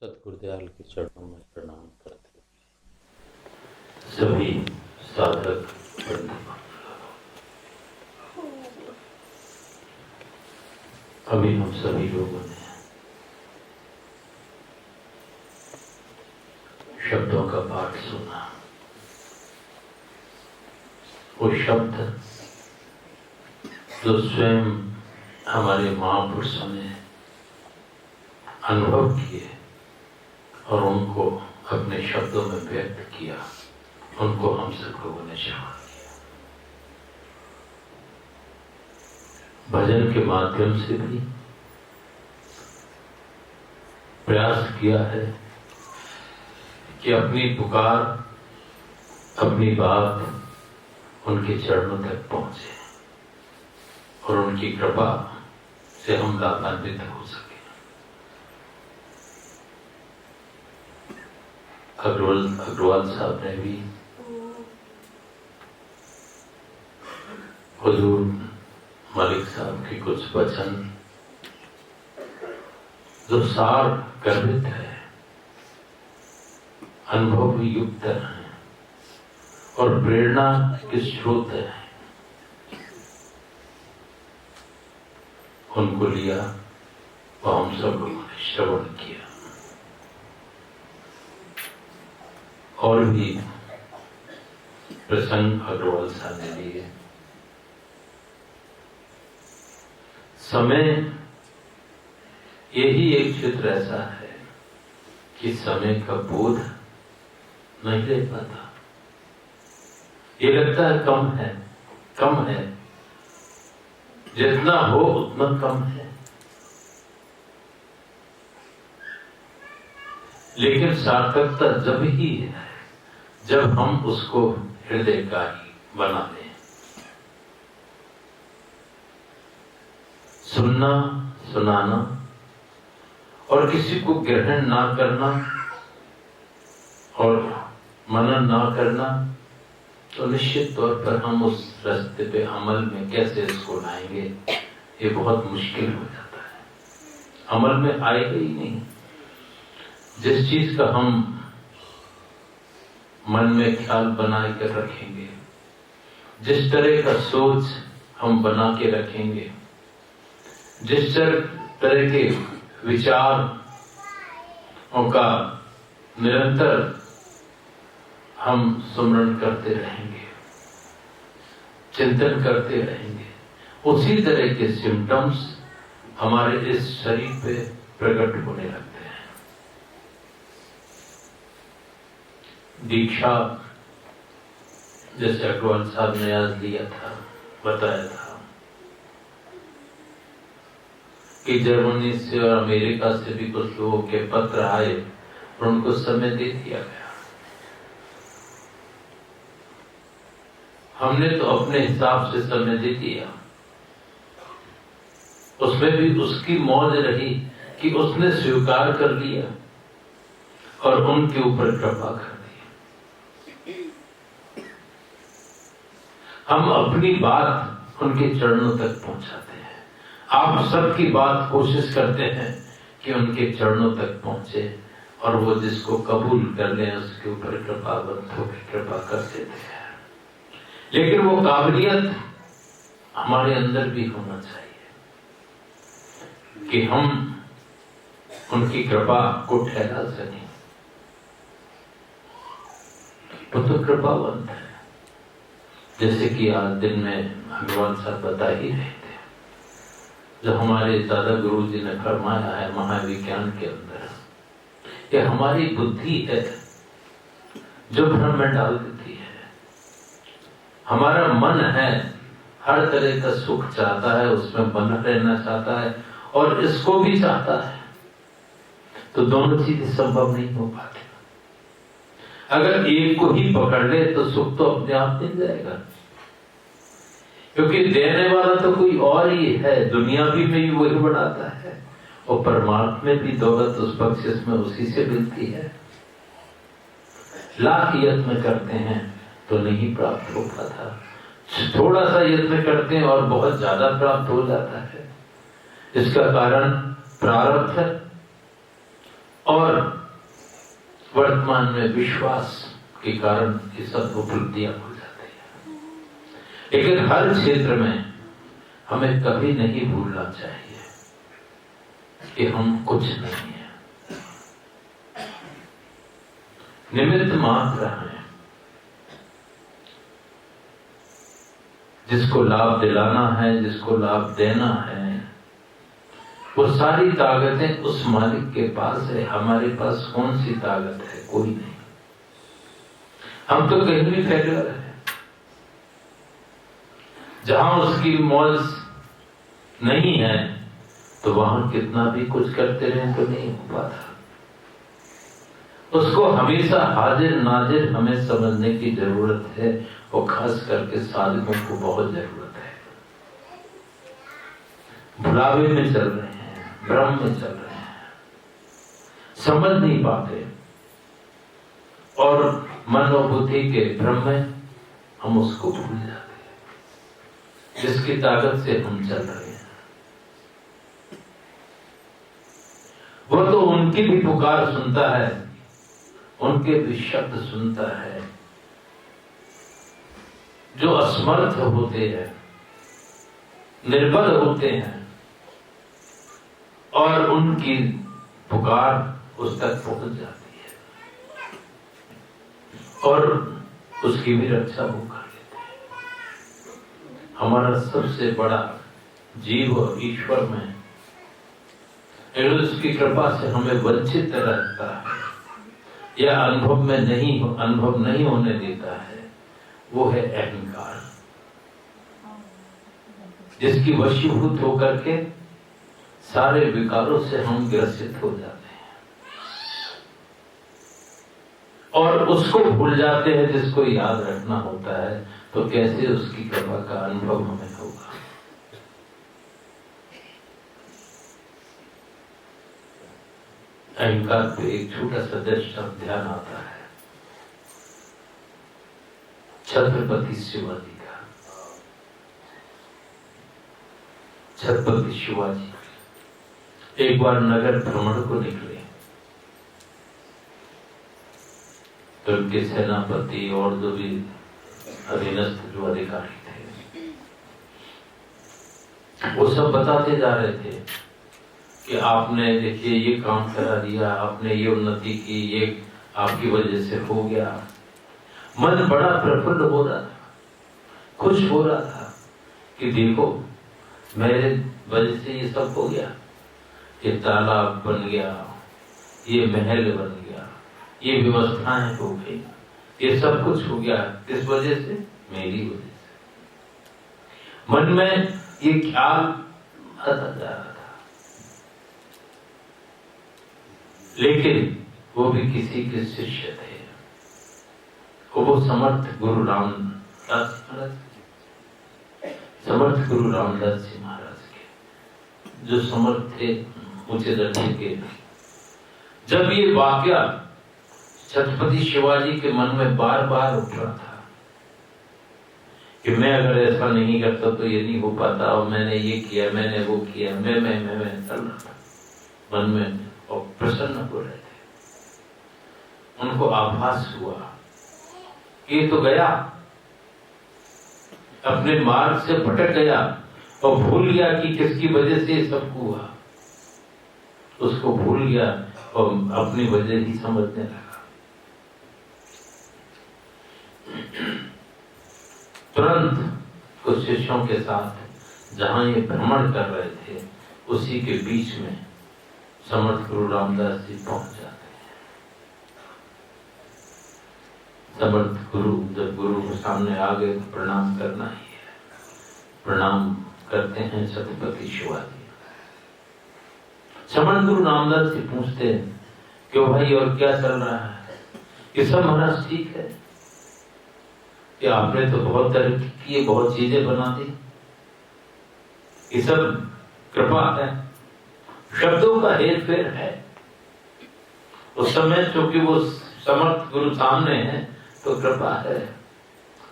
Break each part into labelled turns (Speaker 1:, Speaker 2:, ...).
Speaker 1: सतगुरुदयाल के चरणों में प्रणाम करते सभी साधक अभी हम सभी लोगों ने शब्दों का पाठ सुना। वो शब्द जो स्वयं हमारे महापुरुषों ने अनुभव किए और उनको अपने शब्दों में व्यक्त किया, उनको हम सब लोगों ने श्रवण किया। भजन के माध्यम से भी प्रयास किया है कि अपनी पुकार, अपनी बात उनके चरणों तक पहुंचे और उनकी कृपा से हम लाभान्वित हो सके। अग्रवाल साहब ने भी हुजूर मलिक साहब के कुछ वचन जो सार गर्भित है, अनुभव युक्त है और प्रेरणा के स्रोत है, उनको लिया और हम सब लोगों ने श्रवण किया। और भी प्रसंग अग्रवाल साहब ने लिए। समय यही एक क्षेत्र ऐसा है कि समय का बोध नहीं ले पाता। ये लगता है कम है, जितना हो उतना कम है, लेकिन सार्थकता जब ही है जब हम उसको हृदय का ही बना दें। सुनना, सुनाना और किसी को ग्रहण ना करना और मनन ना करना, तो निश्चित तौर पर हम उस रास्ते पे अमल में कैसे इसको लाएंगे, ये बहुत मुश्किल हो जाता है। अमल में आएगा ही नहीं। जिस चीज का हम मन में ख्याल बना कर रखेंगे, जिस तरह का सोच हम बना के रखेंगे, जिस तरह के विचारों का निरंतर हम सुमरण करते रहेंगे, चिंतन करते रहेंगे, उसी तरह के सिम्टम्स हमारे इस शरीर पे प्रकट होने लगते हैं। दीक्षा जैसे अग्रवाल साहब ने आज दिया था, बताया था कि जर्मनी से और अमेरिका से भी कुछ लोगों के पत्र आए और उनको समय दे दिया गया। हमने तो अपने हिसाब से समय दे दिया, उसमें भी उसकी मौज रही कि उसने स्वीकार कर लिया और उनके ऊपर कृपा कर दी। हम अपनी बात उनके चरणों तक पहुंचाते हैं। आप सबकी बात कोशिश करते हैं कि उनके चरणों तक पहुंचे और वो जिसको कबूल कर लें उसके ऊपर कृपावंत होकर कृपा कर देते हैं। लेकिन वो काबिलियत हमारे अंदर भी होना चाहिए कि हम उनकी कृपा को ठहरा सकें। वो तो कृपावंत है, जैसे कि आज दिन में भगवान साहब बता ही रहे थे, जो हमारे दादा गुरु जी ने फरमाया है महाविज्ञान के अंदर, कि हमारी बुद्धि है जो भ्रम में डाल देती है। हमारा मन है हर तरह का सुख चाहता है, उसमें बना रहना चाहता है और इसको भी चाहता है, तो दोनों चीजें संभव नहीं हो पाती। अगर एक को ही पकड़ ले तो सुख तो अपने आप मिल जाएगा, क्योंकि देने वाला तो कोई और ही है। दुनिया भी में ही वही बढ़ाता है और परमात्मा में भी दौलत उस बख्शिश में उसी से मिलती है। लाख यत्न करते हैं तो नहीं प्राप्त हो पाता, थोड़ा सा यत्न करते हैं और बहुत ज्यादा प्राप्त हो जाता है। इसका कारण प्रारब्ध है और वर्तमान में विश्वास के कारण ये सब उपलब्धियां हो जाती है। लेकिन हर क्षेत्र में हमें कभी नहीं भूलना चाहिए कि हम कुछ नहीं है, निमित्त मात्र हैं। जिसको लाभ दिलाना है, जिसको लाभ देना है, वो सारी ताकतें उस मालिक के पास है। हमारे पास कौन सी ताकत है? कोई नहीं। हम तो कहीं भी फेलियर है। जहां उसकी मौज नहीं है तो वहां कितना भी कुछ करते रहे तो नहीं हो पाता। उसको हमेशा हाजिर नाजिर हमें समझने की जरूरत है, और खास करके साधकों को बहुत जरूरत है। भुलावे में चल रहे हैं, भ्रम में चल रहे हैं, समझ नहीं पाते, और मन और बुद्धि के भ्रम में हम उसको भूल जाते हैं जिसकी ताकत से हम चल रहे हैं। वो तो उनकी भी पुकार सुनता है, उनके भी शब्द सुनता है जो असमर्थ होते हैं, निर्बल होते हैं, और उनकी पुकार उस तक पहुंच जाती है और उसकी भी रक्षा वो कर लेते हैं। हमारा सबसे बड़ा जीव ईश्वर में उसकी कृपा से हमें वंचित रखता है या अनुभव नहीं होने देता है, वो है अहंकार, जिसकी वशीभूत होकर के सारे विकारों से हम ग्रसित हो जाते हैं और उसको भूल जाते हैं जिसको याद रखना होता है। तो कैसे उसकी कृपा का अनुभव हमें होगा? अहंकार पे एक छोटा सा दृश्य ध्यान आता है, छत्रपति शिवाजी का। छत्रपति शिवाजी एक बार नगर भ्रमण को निकले, तो उनके सेनापति और जो भी अधीनस्थ जो अधिकारी थे, वो सब बताते जा रहे थे कि आपने देखिए ये काम करा दिया, आपने ये उन्नति की, ये आपकी वजह से हो गया। मन बड़ा प्रफुल्ल हो रहा था, खुश हो रहा था कि देखो मेरे वजह से ये सब हो गया, ये तालाब बन गया, ये महल बन गया, ये व्यवस्थाएं हो गई, ये सब कुछ हो गया, किस वजह से? मेरी वजह से। मन में ये ख्याल आता जा रहा था, लेकिन वो भी किसी के शिष्य थे। वो समर्थ गुरु रामदास महाराज, समर्थ गुरु रामदास जी महाराज के, जो समर्थ थे, ऊंचे दर्जे के। जब ये वाकया छत्रपति शिवाजी के मन में बार बार उठ रहा था कि मैं अगर ऐसा नहीं करता तो ये नहीं हो पाता, और मैंने ये किया, मैंने वो किया, मैं चल रहा था मन में, और प्रसन्न हो रहे थे। उनको आभास हुआ कि ये तो गया, अपने मार्ग से भटक गया और भूल गया कि किसकी वजह से ये सब हुआ। उसको भूल गया और अपनी वजह ही समझने लगा। तुरंत कुछ शिष्यों के साथ जहां ये भ्रमण कर रहे थे, उसी के बीच में समर्थ गुरु रामदास जी पहुंच जाते हैं। समर्थ गुरु जब गुरु के सामने आ गए तो प्रणाम करना ही है। प्रणाम करते हैं छत्रपति शिवाजी। समर्थ गुरु रामदास जी पूछते हैं क्यों भाई, और क्या चल रहा है? ये सब महाराज ठीक है कि आपने तो बहुत तरक्की की, बहुत चीजें बना दी, ये सब कृपा है, शब्दों का हेर फेर है। उस समय चूंकि वो समर्थ गुरु सामने है तो कृपा है,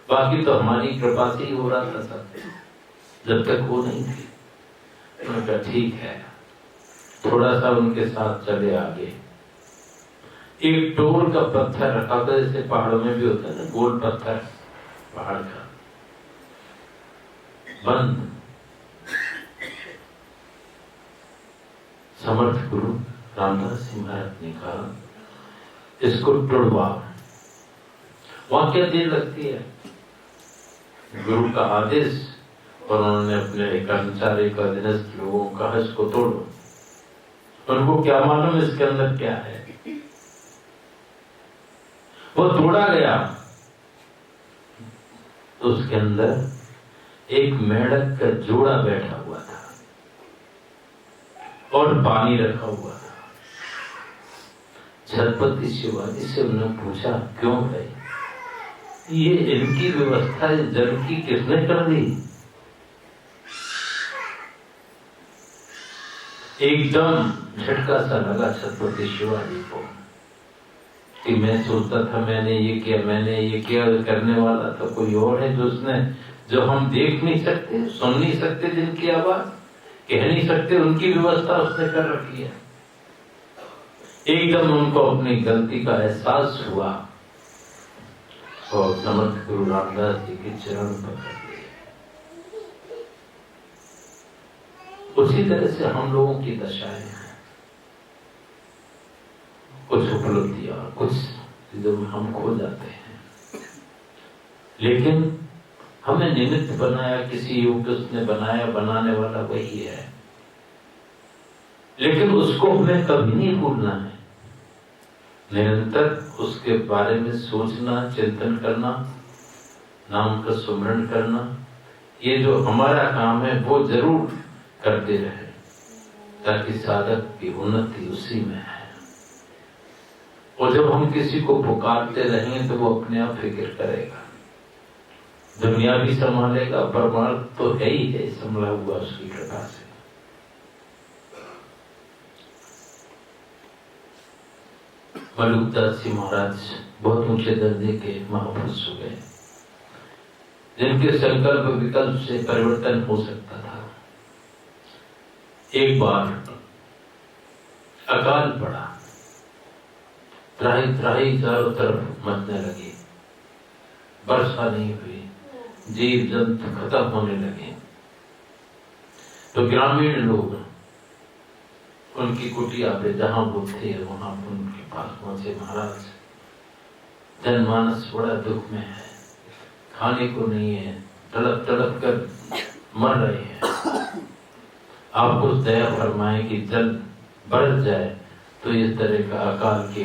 Speaker 1: बाकी तो हमारी कृपा से ही हो रहा था सब, जब तक वो नहीं थी। उन्होंने कहा ठीक है, थोड़ा सा उनके साथ चले आगे, एक टोर का पत्थर रखा था, जैसे पहाड़ों में भी होता है ना गोल पत्थर पहाड़ का, बंद। समर्थ गुरु रामदास जी महाराज ने कहा इसको तोड़वा। वहां क्या देर लगती है, गुरु का आदेश, और उन्होंने अपने कर्मचारी का अधीनस्थ लोगों का इसको तोड़ो। उनको क्या मालूम इसके अंदर क्या है। वो तोड़ा गया तो उसके अंदर एक मेढक का जोड़ा बैठा हुआ था और पानी रखा हुआ था। छत्रपति शिवाजी से उन्होंने पूछा, क्यों भाई, ये इनकी व्यवस्था जल की किसने कर दी? एकदम झटका सा लगा छत्रपति शिवाजी को कि मैं सोचता था मैंने ये किया, मैंने ये किया, करने वाला तो कोई और है जो हम देख नहीं सकते, सुन नहीं सकते, जिनकी आवाज कह नहीं सकते, उनकी व्यवस्था उसने कर रखी है। एकदम उनको अपनी गलती का एहसास हुआ और समर्थ गुरु रामदास जी के चरण पकड़ लिए। उसी तरह से हम लोगों की दशाएं हैं, कुछ उपलब्धियां, कुछ चीजों में हम खो जाते हैं, लेकिन हमें निमित्त बनाया किसी युग उसने बनाया, बनाने वाला वही है। लेकिन उसको हमें कभी नहीं भूलना है, निरंतर उसके बारे में सोचना, चिंतन करना, नाम का सुमरण करना, ये जो हमारा काम है वो जरूर करते रहे, ताकि साधक की उन्नति उसी में है। और जब हम किसी को पुकारते रहेंगे तो वो अपने आप फिक्र करेगा, दुनिया भी संभालेगा, परमार्थ तो है ही है संभला हुआ उसकी कृपा से। मलुकदास जी महाराज बहुत ऊंचे दर्जे के महापुरुष हुए, जिनके संकल्प विकल्प से परिवर्तन हो सकता था। एक बार अकाल पड़ा, त्राही त्राही चारों तरफ मचने लगी, वर्षा नहीं हुई, जीव जंतु खत्म होने लगे। तो ग्रामीण लोग उनकी कुटिया पे जहां वो थे वहां उनके पास पहुंचे, महाराज जनमानस बड़ा दुख में है, खाने को नहीं है, तड़प तड़प कर मर रहे हैं, आप कुछ दया फरमाएं कि जल बढ़ जाए तो इस तरह का अकाल की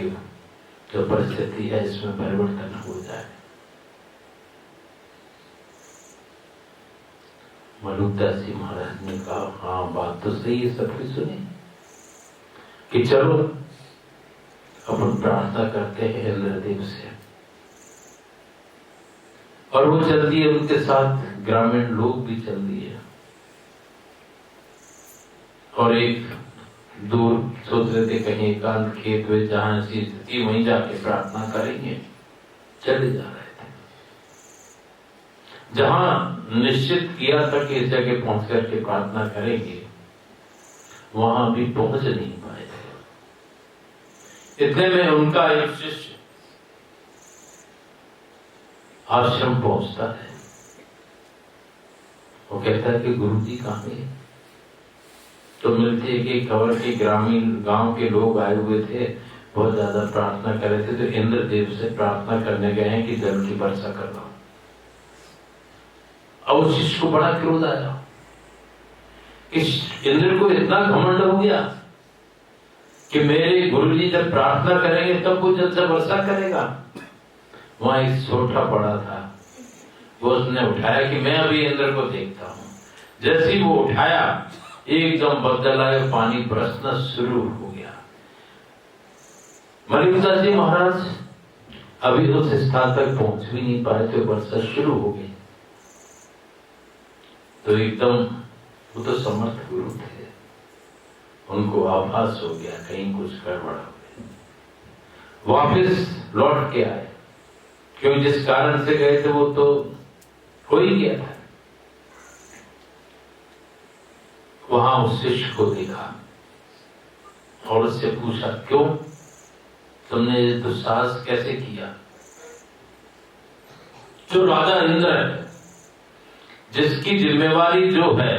Speaker 1: जो परिस्थिति है इसमें परिवर्तन हो जाए। मलुकदास जी महाराज ने कहा, हाँ बात तो सही है, सबकी सुनी, कि चलो अपन प्रार्थना करते हैं इंद्रदेव से। और वो चल दिए, उनके साथ ग्रामीण लोग भी चल दिए, और एक दूर सोच रहे थे कहीं एकांत खेत में जहां ऐसी स्थिति वहीं जाके प्रार्थना करेंगे, चले जा रहे थे। जहां निश्चित किया था कि इस जगह पहुंच करके प्रार्थना करेंगे, वहां भी पहुंच नहीं पाए थे। इतने में उनका एक शिष्य आश्रम पहुंचता है, वो कहता है कि गुरुजी कहाँ है? तो मिलती है कि खबर के ग्रामीण गांव के लोग आए हुए थे, बहुत ज्यादा प्रार्थना कर रहे थे, तो इंद्रदेव से प्रार्थना करने गए हैं कि जल की वर्षा कर दो। अब उस शिष्य को बड़ा क्रोध आया, इस इंद्र को इतना घमंड हो गया कि मेरे गुरुजी जब प्रार्थना करेंगे तब वो जल से वर्षा करेगा। वहां एक छोटा पड़ा था, वो उसने उठाया कि मैं अभी इंद्र को देखता हूं। जैसे ही वो उठाया, एकदम बदल आए, पानी बरसना शुरू हो गया। मलुकदास जी महाराज अभी उस स्थान तक पहुंच भी नहीं पाए थे, वर्षा शुरू हो गई। तो एकदम वो तो समर्थ गुरु थे, उनको आभास हो गया कहीं कुछ गड़बड़ हो गया। वापिस लौट के आए, क्योंकि जिस कारण से गए थे वो तो हो ही गया था। वहां उस शिष्य को देखा और उससे पूछा, क्यों तुमने ये दुस्साहस कैसे किया? जो राजा इंद्र है, जिसकी जिम्मेवारी जो है,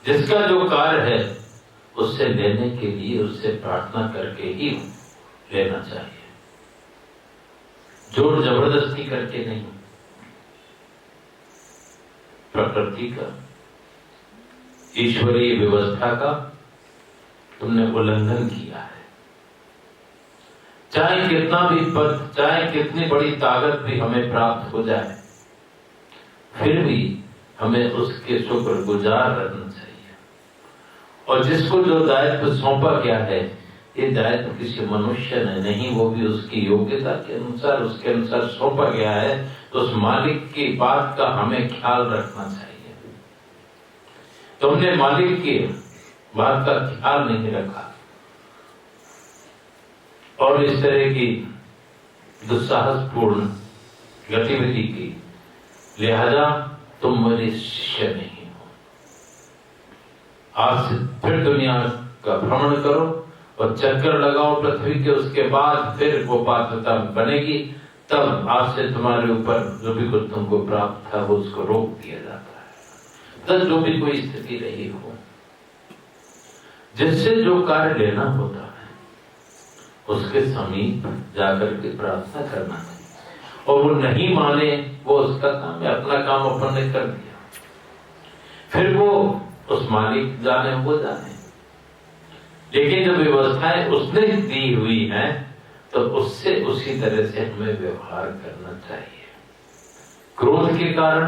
Speaker 1: जिसका जो कार्य है, उससे लेने के लिए उससे प्रार्थना करके ही लेना चाहिए, जोर जबरदस्ती करके नहीं। प्रकृति का, ईश्वरीय व्यवस्था का तुमने उल्लंघन किया है। चाहे कितना भी पद, चाहे कितनी बड़ी ताकत भी हमें प्राप्त हो जाए, फिर भी हमें उसके शुक्रगुजार रहना चाहिए। और जिसको जो दायित्व सौंपा गया है, ये दायित्व किसी मनुष्य ने नहीं, वो भी उसकी योग्यता के अनुसार, उसके अनुसार सौंपा गया है, तो उस मालिक की बात का हमें ख्याल रखना चाहिए। तो हमने मालिक की बात का ख्याल नहीं रखा और इस तरह की दुस्साहसपूर्ण गतिविधि की, लिहाजा तुम मेरे शिष्य नहीं हो। आज से फिर दुनिया का भ्रमण करो और चक्कर लगाओ पृथ्वी के, उसके बाद फिर वो पात्रता बनेगी, तब आज से तुम्हारे ऊपर जो भी कुछ तुमको प्राप्त था वो उसको रोक दिया जाता है। तब जो भी कोई स्थिति रही हो, जिससे जो कार्य लेना होता है उसके समीप जाकर के प्रार्थना करना है। और वो नहीं माने, वो उसका काम है, अपना काम अपन ने कर दिया, फिर वो उस मालिक जाने, वो जाने। लेकिन जो व्यवस्थाएं उसने दी हुई हैं, तो उससे उसी तरह से हमें व्यवहार करना चाहिए। क्रोध के कारण,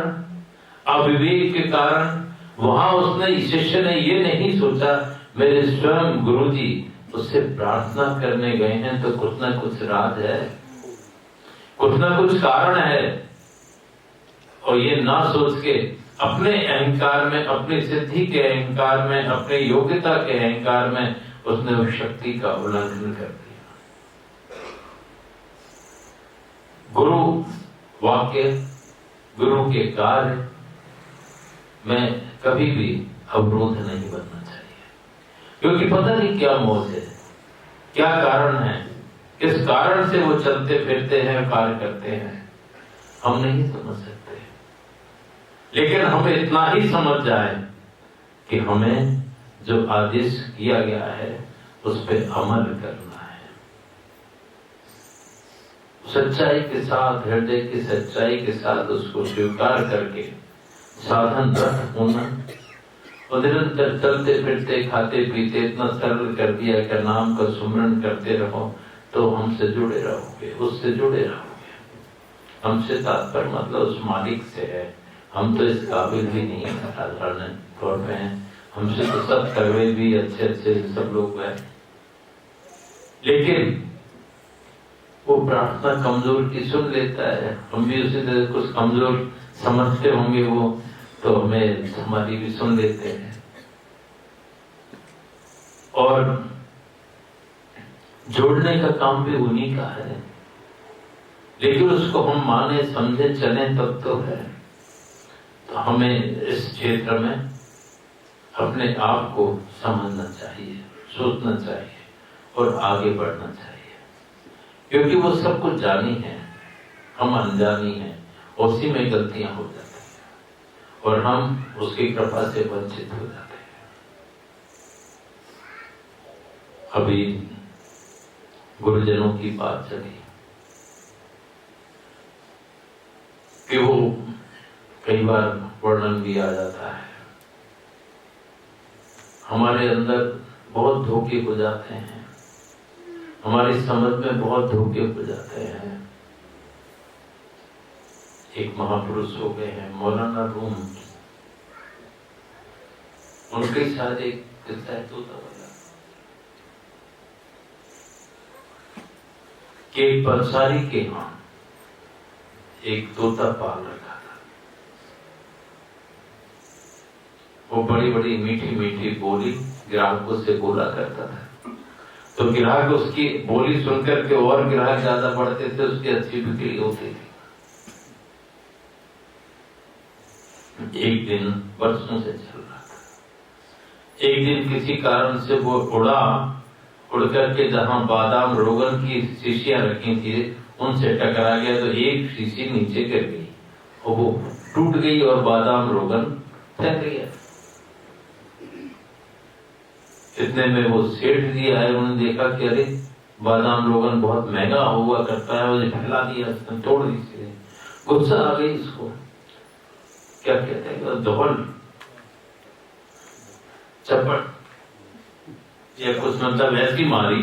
Speaker 1: अविवेक के कारण वहां उसने, शिष्य ने ये नहीं सोचा मेरे स्वयं गुरुजी उससे प्रार्थना करने गए हैं तो कुछ ना कुछ राज है, कुछ ना कुछ कारण है, और ये ना सोच के अपने अहंकार में, अपनी सिद्धि के अहंकार में, अपने योग्यता के अहंकार में उसने उस शक्ति का उल्लंघन कर दिया। गुरु वाक्य, गुरु के कार्य में कभी भी अवरोध नहीं बनना चाहिए, क्योंकि पता नहीं क्या मोह है, क्या कारण है, किस कारण से वो चलते फिरते हैं, कार्य करते हैं, हम नहीं समझ सकते। लेकिन हमें इतना ही समझ जाए कि हमें जो आदेश किया गया है उस पर अमल करना है, सच्चाई के साथ, हृदय की सच्चाई के साथ उसको स्वीकार करके साधन रत होना, और निरंतर चलते फिरते खाते पीते इतना सरल कर दिया कि नाम का सुमरन करते रहो, तो हमसे जुड़े रहोगे, उससे जुड़े रहोगे। हमसे तात्पर्य मतलब उस मालिक से है। हम तो इस काबिल भी नहीं है, साधारण तौर पे हैं, हमसे तो सब करवे भी अच्छे अच्छे सब लोग हैं, लेकिन वो प्रार्थना कमजोर की सुन लेता है। हम भी उसी तरह कुछ कमजोर समझते होंगे वो, तो हमें हमारी भी सुन लेते हैं। और जोड़ने का काम भी उन्हीं का है, लेकिन उसको हम माने समझे चले तब तो है। तो हमें इस क्षेत्र में अपने आप को समझना चाहिए, सोचना चाहिए और आगे बढ़ना चाहिए, क्योंकि वो सब कुछ जानी है, हम अनजानी हैं, उसी में गलतियां हो जाती हैं और हम उसकी कृपा से वंचित हो जाते हैं। अभी गुरुजनों की बात चली कि वो कई बार वर्णन भी आ जाता है, हमारे अंदर बहुत धोखे हो जाते हैं, हमारी समझ में बहुत धोखे हो जाते हैं। एक महापुरुष हो गए हैं मौलाना रूम, उनके साथ एक किस्सा है तोता वाला कि एक पंसारी के यहाँ एक तोता पाल रखा था। वो बड़ी बड़ी मीठी मीठी बोली ग्राहकों से बोला करता था, तो ग्राहक उसकी बोली सुनकर के और ग्राहक ज्यादा बढ़ते थे, उसकी अच्छी बिक्री होती थी। एक दिन वर्षों से चल रहा था, एक दिन किसी कारण से वो उड़ा उड़ करके जहां बादाम रोगन की शीशियां रखी थी उनसे टकरा गया, तो एक शीशी नीचे गिर गई और वो टूट गई और बादाम रोगन फैल गया। इतने में वो सेठ जी आए, उन्होंने देखा कि अरे बादाम रोगन बहुत महंगा हुआ करता है, उसे फैला दिया, उसने तोड़ दी। गुस्सा आ गई इसको, क्या कहते हैं, धौल चपट या कुछ मतलब ऐसी मारी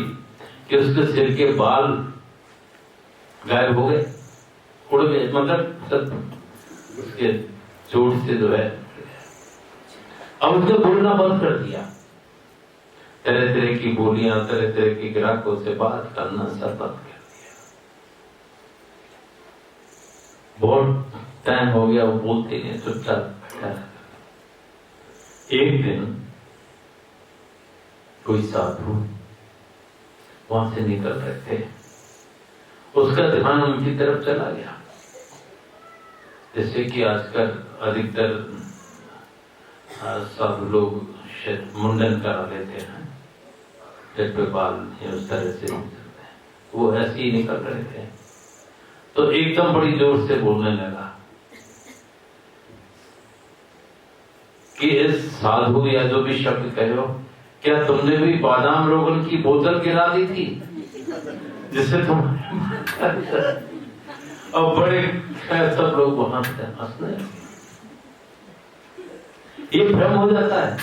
Speaker 1: कि उसके सिर के बाल गायब हो गए, उड़ गए, मतलब सब उसके चोट से जो है। अब उसने बोलना बंद कर दिया, तरह तरह की बोलियां, तरह तरह के ग्राहकों से बात करना सब बंद कर दिया। बहुत टाइम हो गया वो बोलते नहीं, चुपचाप बैठा रहता। एक दिन कोई साधु वहां से निकल रहे थे, उसका ध्यान उनकी तरफ चला गया। जैसे कि आजकल अधिकतर साधु लोग शायद मुंडन करा लेते हैं, सिर पे बाल उस तरह से नहीं चलते हैं, वो ऐसे ही निकल रहे थे। तो एकदम बड़ी जोर से बोलने लगा कि इस साधु या जो भी शब्द कहो, क्या तुमने भी बादाम रोगन की बोतल गिरा दी थी जिससे तुम अब बड़े सब लोग वहां से हंसने लगे। ये भ्रम हो जाता है,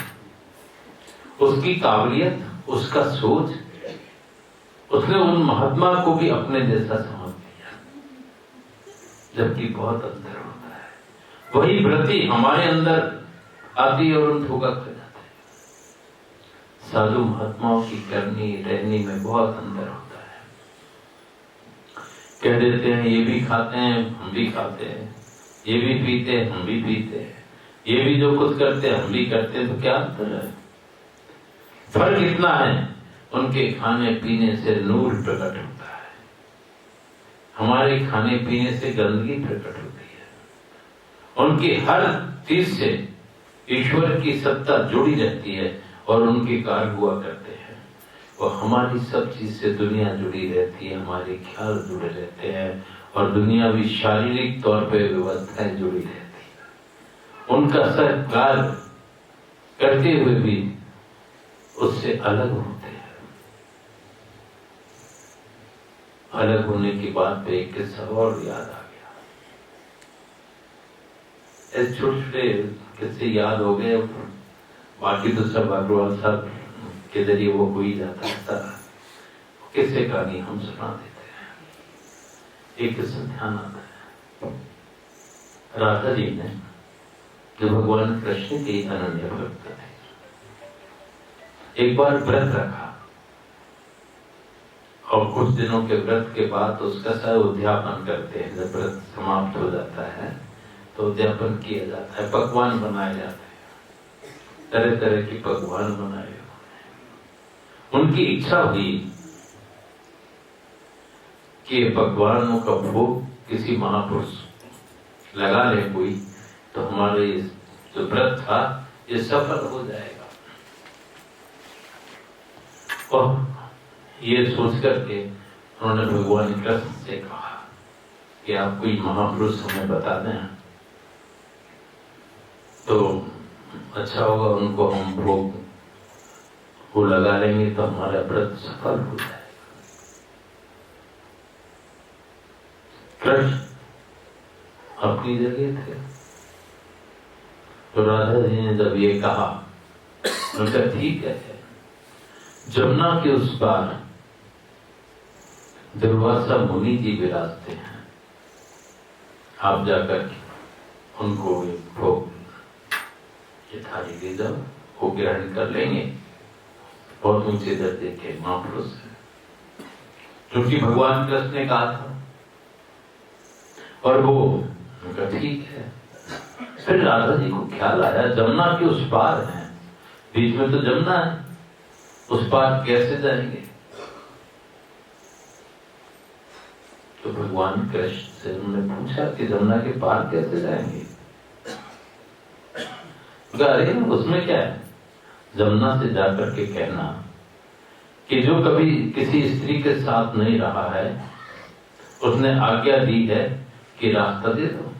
Speaker 1: उसकी काबिलियत, उसका सोच, उसने उन महात्मा को भी अपने जैसा समझ लिया, जबकि बहुत अंतर होता है। वही वृत्ति हमारे अंदर आती और उन धोखा कर जाते हैं। साधु महात्माओं की करनी रहनी में बहुत अंतर होता है। कह देते हैं ये भी खाते हैं हम भी खाते हैं, ये भी पीते हैं हम भी पीते हैं, ये भी जो कुछ करते हैं हम भी करते हैं, तो क्या अंतर है? फर्क इतना है, उनके खाने पीने से नूर प्रकट होता है, हमारे खाने पीने से गंदगी प्रकट होती है। उनकी हर चीज से ईश्वर की सत्ता जुड़ी रहती है और उनके कार्य हुआ करते हैं, और हमारी सब चीज से दुनिया जुड़ी रहती है, हमारे ख्याल जुड़े रहते हैं और दुनियावी शारीरिक तौर पे व्यवस्थाएं जुड़ी रहती है। उनका सर कार्य करते हुए भी उससे अलग होते हैं। अलग होने की बात पे एक किस्सा और याद आ गया। ऐसे छोटे छोटे किस्से याद हो गए, बाकी तो सब अग्रवाल साहब के जरिए वो हो ही जाता है। किस्से कहानी हम सुना देते हैं। एक किस्सा ध्यान आता है, राधा जी ने जो भगवान कृष्ण के अनन्य भक्त थे, एक बार व्रत रखा और कुछ दिनों के व्रत के बाद उसका सब उद्यापन करते हैं। जब व्रत समाप्त हो जाता है तो उद्यापन किया जाता है, पकवान बनाए जाते हैं, तरह तरह की पकवान बनाए। उनकी इच्छा हुई कि पकवानों का भोग किसी महापुरुष लगा ले कोई, तो हमारे जो व्रत था ये सफल हो जाएगा। और ये सोच करके उन्होंने भगवान कृष्ण से कहा कि आप कोई महापुरुष हमें बता दें तो अच्छा होगा, उनको हम भोग वो लगा लेंगे तो हमारा व्रत सफल हो जाएगा। कृष्ण अपनी जगह थे, तो राधा जी ने जब ये कहा, उनका ठीक है, जमुना के उस पार दुर्वासा मुनि जी विराजते हैं, आप जाकर उनको भोग ये थाली दे जाओ, वो ग्रहण कर लेंगे, बहुत ऊंचे दर्जे के महापुरुष है, क्योंकि भगवान कृष्ण ने कहा था। और वो उनका ठीक है। फिर राधा जी को ख्याल आया जमुना के उस पार है, बीच में तो जमुना है, उस पार कैसे जाएंगे? तो भगवान कृष्ण से उन्होंने पूछा कि जमुना के पार कैसे जाएंगे? अरे उसमें क्या है, जमुना से जाकर के कहना कि जो कभी किसी स्त्री के साथ नहीं रहा है उसने आज्ञा दी है कि रास्ता दे दो।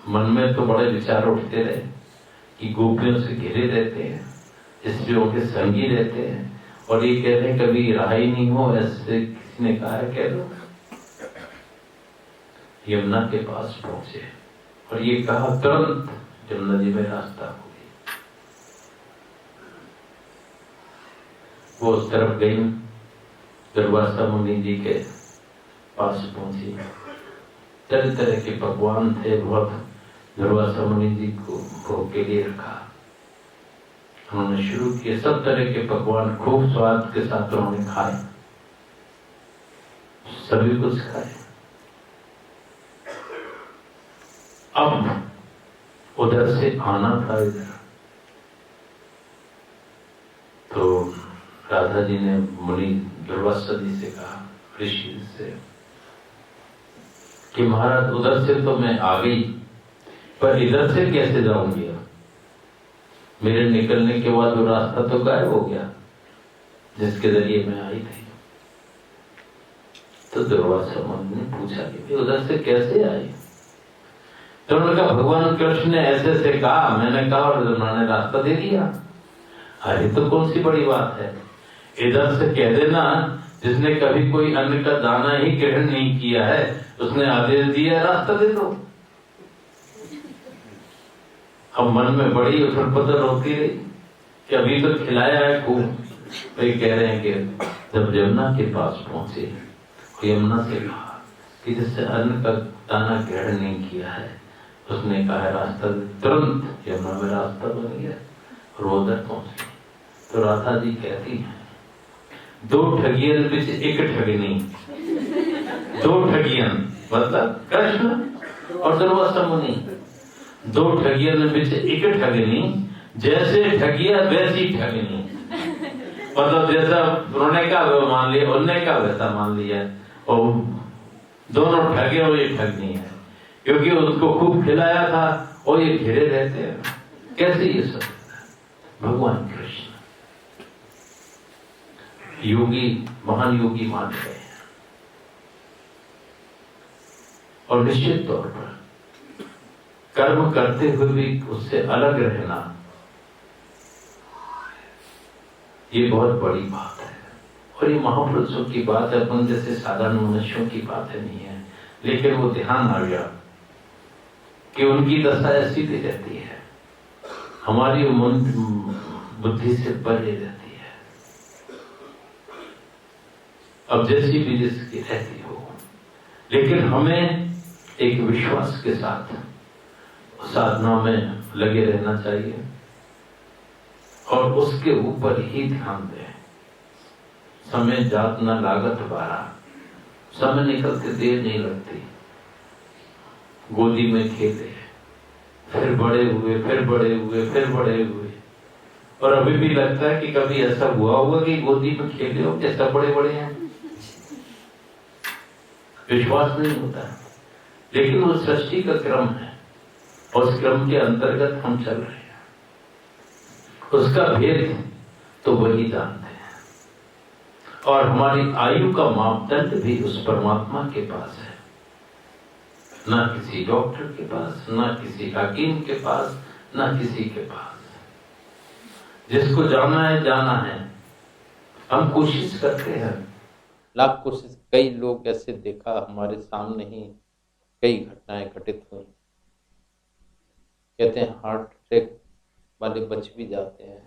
Speaker 1: मन में तो बड़े विचार उठते रहे कि गोपियों से घिरे रहते हैं, स्त्रियों के संगी रहते हैं, और ये कह रहे कभी रहा ही नहीं हो, ऐसे किसी ने कहा है कह दो। यमुना के पास पहुंचे और ये कहा तुरंत यमुना जी में रास्ता हो गई। वो उस तरफ गई, दुर्वासा मुनि जी के पास पहुंची। तरह तरह के पकवान थे, बहुत दुर्वासा मुनि जी को भोग के लिए रखा। उन्होंने शुरू किए, सब तरह के पकवान खूब स्वाद के साथ उन्होंने खाए, सभी कुछ खाए। अब उधर से आना था इधर, तो राधा जी ने मुनि दुर्वासा जी से कहा, ऋषि से, कि महाराज उधर से तो मैं आ गई, पर इधर से कैसे जाऊंगी? मेरे निकलने के बाद वो रास्ता तो गायब हो गया जिसके जरिए मैं आई थी। तो दुर्वासा मुनि ने पूछा कि उधर से कैसे आई? तो उन्होंने कहा भगवान कृष्ण ने ऐसे से कहा, मैंने कहा और उन्होंने रास्ता दे दिया। अरे तो कौन सी बड़ी बात है, इधर से कह देना। जिसने कभी कोई अन्न का दाना ही ग्रहण नहीं किया है उसने आदेश दिया रास्ता दे दो। अब मन में बड़ी उथल-पुथल होती रही कि अभी तो खिलाया है खूब। वे कह रहे हैं कि जब यमुना के पास पहुंचे, यमुना से कहा कि जिससे अन्न का दाना ग्रहण नहीं किया है उसने कहा रास्ता, तुरंत यमुना में रास्ता बन गया और वो उधर पहुंच गई। तो राधा जी कहती हैं, दो ठगियन बिच एक ठगनी। दो ठगियन मतलब कृष्ण और दुर्वासा मुनि, दो ठगियन बिच एक ठगनी, जैसे ठगिया वैसी ठगनी। मतलब जैसा उन्होंने कहा वो मान लिया, उन्होंने कहा वैसा मान लिया, और दोनों ठगे और ये ठगनी है, क्योंकि उसको खूब खिलाया था और ये घिरे रहते हैं। कैसे ये सब? भगवान कृष्ण योगी, महान योगी मान गए हैं, और निश्चित तौर पर कर्म करते हुए भी उससे अलग रहना ये बहुत बड़ी बात है। और ये महापुरुषों की बात है, अपन जैसे साधारण मनुष्यों की बातें नहीं है। लेकिन वो ध्यान आ गया कि उनकी दशा ऐसी भी रहती है, हमारी बुद्धि से परे रहती है। अब जैसी भी जिसकी रहती हो, लेकिन हमें एक विश्वास के साथ साधना में लगे रहना चाहिए और उसके ऊपर ही ध्यान दें। समय जात न लागत बारा, समय निकलते देर नहीं लगती। गोदी में खेले, फिर बड़े हुए, फिर बड़े हुए, फिर बड़े हुए, और अभी भी लगता है कि कभी ऐसा हुआ होगा कि गोदी में खेले हो जैसा बड़े बड़े हैं। विश्वास नहीं होता है, लेकिन वो सृष्टि का क्रम है और उस क्रम के अंतर्गत हम चल रहे हैं। उसका भेद तो वही जानते हैं, और हमारी आयु का मापदंड भी उस परमात्मा के पास है, ना किसी डॉक्टर के पास, ना किसी हकीम के पास, ना किसी के पास। जिसको जाना है जाना है, हम कोशिश करते हैं, लाख कोशिश। कई लोग ऐसे देखा हमारे सामने ही कई घटनाएं घटित हुई, कहते हैं हार्ट अटैक वाले बच भी जाते हैं,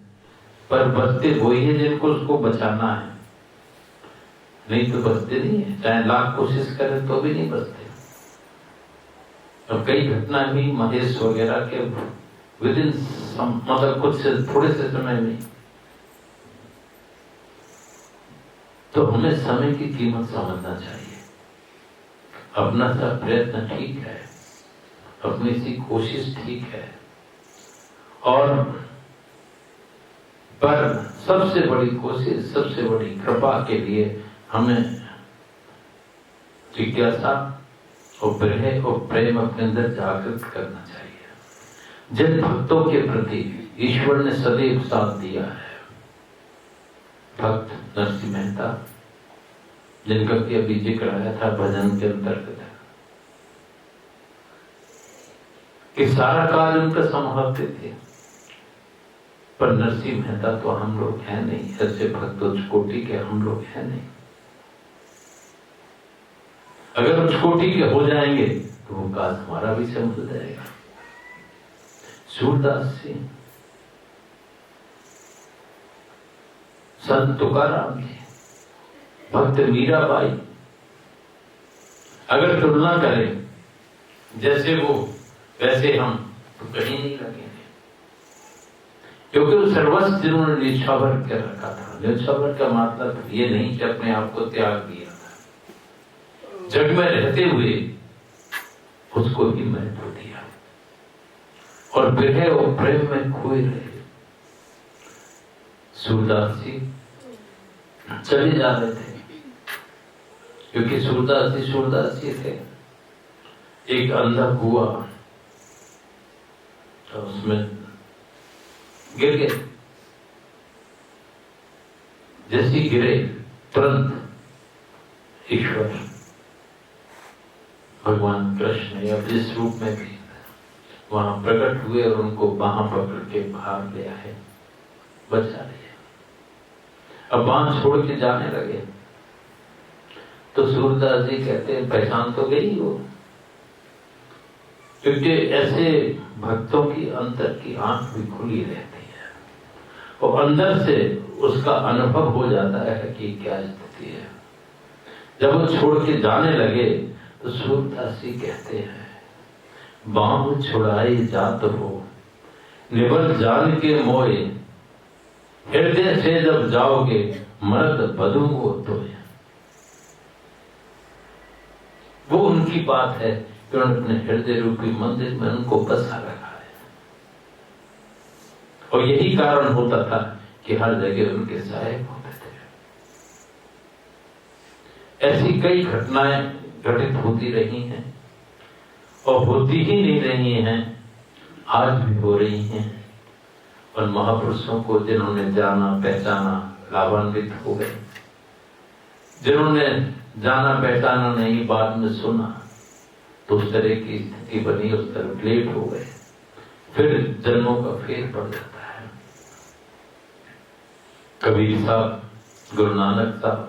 Speaker 1: पर बचते वही है जिनको उसको बचाना है, नहीं तो बचते नहीं है, चाहे लाख कोशिश करें तो भी नहीं बचते। और कई घटना भी महेश वगैरह के विदिन मतलब कुछ से थोड़े से समय में। तो हमें समय की कीमत समझना चाहिए। अपना सा प्रयत्न ठीक है, अपनी सी कोशिश ठीक है, और पर सबसे बड़ी कोशिश, सबसे बड़ी कृपा के लिए हमें जिज्ञासा और प्रेम और प्रेम अपने अंदर जागृत करना चाहिए। जिन भक्तों के प्रति ईश्वर ने सदैव साथ दिया है। भक्त नरसिंह मेहता, जिनका कि अभी जिक्र आया था भजन के अंतर्गत, कि सारा काल उनका संभालते थे, पर नरसिंह मेहता तो हम लोग हैं नहीं, ऐसे भक्त उच्च कोटि के हम लोग हैं नहीं। अगर उच्च कोटि के हो जाएंगे तो वो काज हमारा भी संभल जाएगा। सूरदास जी, संत तुकाराम जी, भक्त मीराबाई, अगर तुलना करें जैसे वो वैसे हम, तो कहीं नहीं लगेंगे, क्योंकि वो सर्वस्व जिन्होंने न्योछावर कर रखा था। न्योछावर का मतलब ये नहीं कि अपने आप को त्याग दिया था, जग में रहते हुए उसको ही महत्व दिया और विरह और प्रेम में खोए रहे। सूरदास जी चले जा रहे थे, क्योंकि सूरदास जी थे। एक अंधा कुआ, तो उसमें गिर गए। जैसे गिरे तुरंत ईश्वर भगवान कृष्ण या जिस रूप में भी वहां प्रकट हुए और उनको बाहां पकड़ के बाहर ले आए, बचा लिया। अब बांध छोड़ के जाने लगे तो सूरदास जी कहते हैं पहचान तो गई हो, क्योंकि ऐसे भक्तों की अंतर की आंख भी खुली रहती है और अंदर से उसका अनुभव हो जाता है कि क्या स्थिति है। जब वो छोड़ के जाने लगे तो सूरदास जी कहते हैं बांध छुड़ाई जात हो निबल जान के मोए, हृदय से जब जाओगे मर्द बदूंगो तो। वो उनकी बात है कि उन्होंने अपने हृदय रूपी मंदिर में उनको बसा रखा है, और यही कारण होता था कि हर जगह उनके सहायक होते थे। ऐसी कई घटनाएं घटित होती रही हैं और होती ही नहीं रही हैं, आज भी हो रही हैं। और महापुरुषों को जिन्होंने जाना पहचाना लाभान्वित हो गए, जिन्होंने जाना पहचाना नहीं बाद में सुना तो उस तरह की स्थिति बनी, उस तरह लेट हो गए, फिर जन्मों का फेर पड़ जाता है। कबीर साहब, गुरु नानक साहब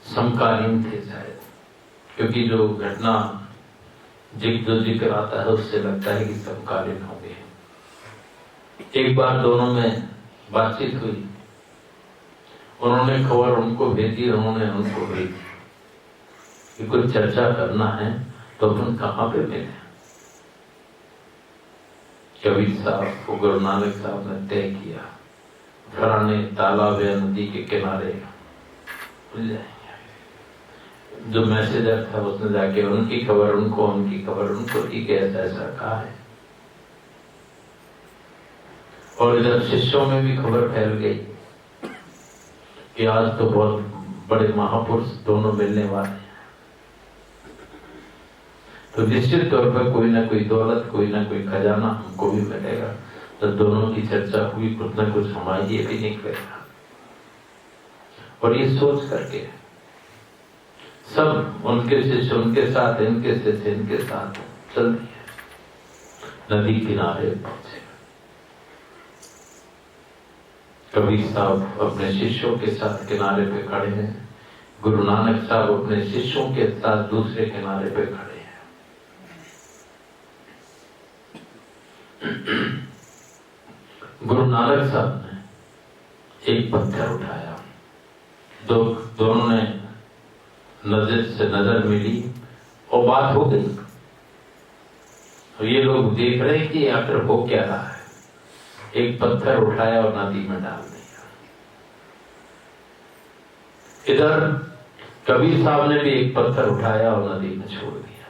Speaker 1: समकालीन थे शायद, क्योंकि जो घटना जो जिक्र आता है उससे लगता है कि समकालीन हो गए। एक बार दोनों में बातचीत हुई, उन्होंने खबर उनको भेजी, उन्होंने उनको भेजी कि कुछ चर्चा करना है तो अपन कहाँ पे मिले। कबीर साहब को गुरु नानक साहब ने तय किया फलाने तालाब या नदी के किनारे मिल जाएंगे। जो मैसेजर था उसने जाके उनकी खबर उनको, उनकी खबर उनको, ठीक है ऐसा ऐसा कहा है। और इधर शिष्यों में भी खबर फैल गई कि आज तो बहुत बड़े महापुरुष दोनों मिलने वाले हैं, तो निश्चित तौर पर कोई ना कोई दौलत, कोई ना कोई खजाना हमको भी मिलेगा। तो दोनों की चर्चा हुई, कुछ ना कुछ हमारे लिए भी निकलेगा। और ये सोच करके सब उनके शिष्य उनके साथ, इनके शिष्य इनके साथ चल दिए, नदी किनारे पहुंचे। कबीर साहब अपने शिष्यों के साथ किनारे पे खड़े हैं, गुरु नानक साहब अपने शिष्यों के साथ दूसरे किनारे पे खड़े हैं। गुरु नानक साहब ने एक पत्थर उठाया, दोनों ने नजर से नजर मिली और बात हो गई। और ये लोग देख रहे हैं कि आखिर हो क्या रहा है। एक पत्थर उठाया और नदी में डाल दिया। इधर कबीर साहब ने भी एक पत्थर उठाया और नदी में छोड़ दिया।